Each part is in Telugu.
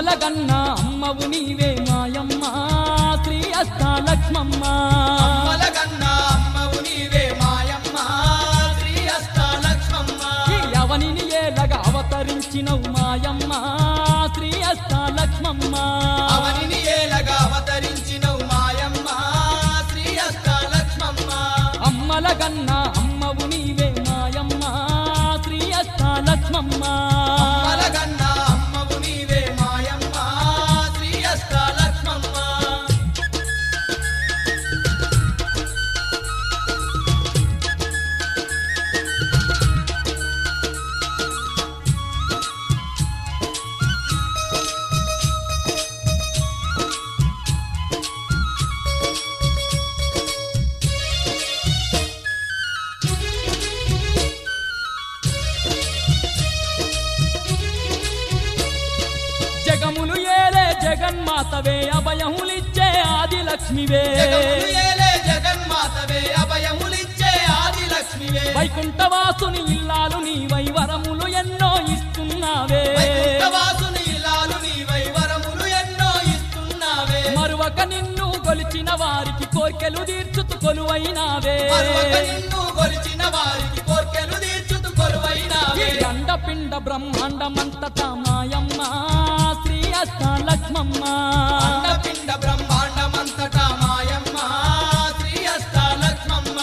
అమ్మలగన్న అమ్మవు నీవే మాయమ్మ శ్రీ అష్టాలక్ష్మమ్మ అమ్మలగన్న అమ్మవు నీవే మాయమ్మ శ్రీ అష్టాలక్ష్మమ్మ అవనిని ఏలగా అవతరించినవు మాయమ్మ శ్రీ అష్టాలక్ష్మమ్మ అవనిని ఏలగా అవతరించినవు మాయమ్మ శ్రీ అష్టాలక్ష్మమ్మ అమ్మలగన్న అమ్మవు నీవే మాయమ్మ శ్రీ అష్టాలక్ష్మమ్మ అమ్మలగన్న అమ్మవు నీవే మాయమ్మ శ్రీ అష్టాలక్ష్మమ్మ జగములు ఏలే జగన్మాతవే అభయములిచ్చే ఆదిలక్ష్మివే జగములు ఏలే జగన్మాతవే అభయములిచ్చే ఆదిలక్ష్మివే వైకుంఠవాసుని ఇల్లాలు నీవై వరములు ఎన్నో ఇస్తున్నావే వైకుంఠవాసుని ఇల్లాలు నీవై వరములు ఎన్నో ఇస్తున్నావే మరువక నిన్ను కొలిచిన వారికి కోర్కెలు తీర్చుతు కొలువైనావే మరువక నిన్ను కొలిచిన వారికి కోర్కెలు తీర్చుతు కొలువైనావే అండపిండ బ్రహ్మాండమంతటా మాయమ్మ శ్రీ అష్టాలక్ష్మమ్మ అండపిండ బ్రహ్మాండమంతటా మాయమ్మ శ్రీ అష్టాలక్ష్మమ్మ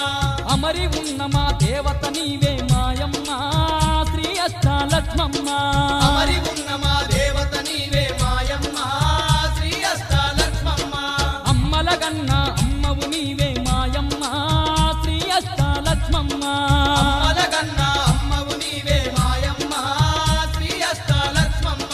అమరి ఉన్న మా దేవత నీవే మాయమ్మ శ్రీ అష్టాలక్ష్మమ్మ అమరి ఉన్న మా దేవత నీవే మాయమ్మ శ్రీ అష్టాలక్ష్మమ్మ అమ్మలగన్న అమ్మవు నీవే మాయమ్మ శ్రీ అష్టాలక్ష్మమ్మ అమ్మలగన్న అమ్మవు నీవే మాయమ్మ శ్రీ అష్టాలక్ష్మమ్మ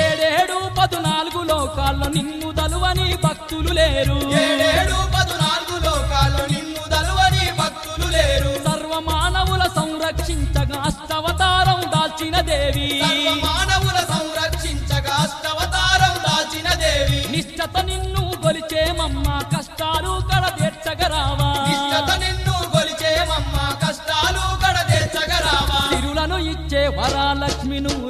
ఏడేడు 14 లోకాల్లో నిన్ను దలువని భక్తులు లేరు ఏడేడు 14 లోకాల్లో నిన్ను దలువని భక్తులు లేరు సర్వమానవుల సంరక్షించగా అష్టవతారం దాల్చిన దేవి మానవుల సంరక్షించగా అష్టవతారం దాచిన దేవి నిష్టత నిన్ను గొలిచేమమ్మ కష్టాలు కడతీర్చగరావా నిష్టత నిన్ను కొలిచేమమ్మ కష్టాలు కడతీర్చగరావా తిరులను ఇచ్చే వరాలక్ష్మి నువ్వు